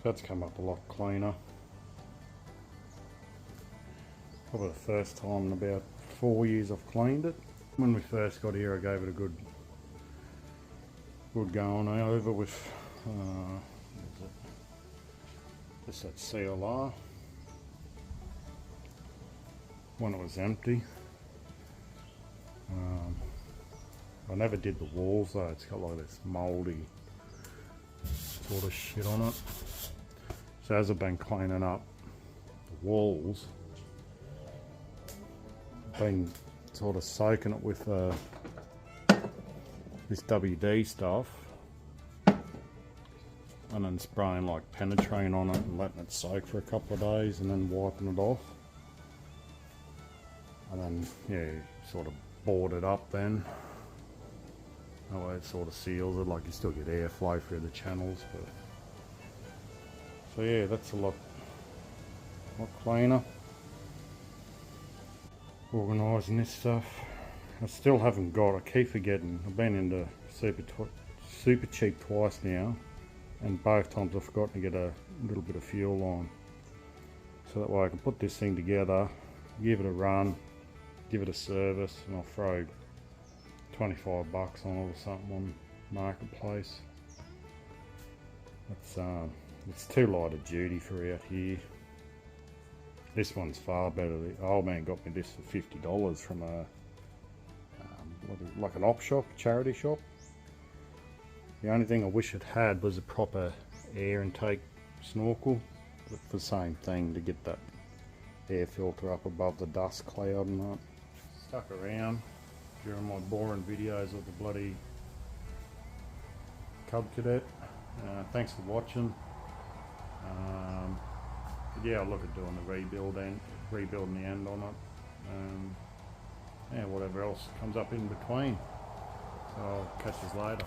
That's come up a lot cleaner. Probably the first time in about 4 years I've cleaned it. When we first got here I gave it a good going over with just that CLR when it was empty. I never did the walls though, it's got like this mouldy sort of shit on it. So as I've been cleaning up the walls, I've been sort of soaking it with this WD stuff and then spraying like penetrating on it and letting it soak for a couple of days and then wiping it off. And then, yeah, sort of board it up then. That way it sort of seals it, like you still get airflow through the channels. But so yeah, that's a lot cleaner. Organising this stuff. I still haven't got, I keep forgetting, I've been into super cheap twice now, and both times I've forgotten to get a little bit of fuel on. So that way I can put this thing together, give it a run, give it a service, and I'll throw 25 bucks on it or something on Marketplace. It's too light a duty for out here. This one's far better. The old man got me this for $50 from a like an op shop, charity shop. The only thing I wish it had was a proper air intake snorkel with the same thing to get that air filter up above the dust cloud and that. Stuck around during my boring videos of the bloody Cub Cadet. Thanks for watching. Yeah, I'll look at doing the rebuilding the end on it. Yeah, whatever else comes up in between. So I'll catch you later.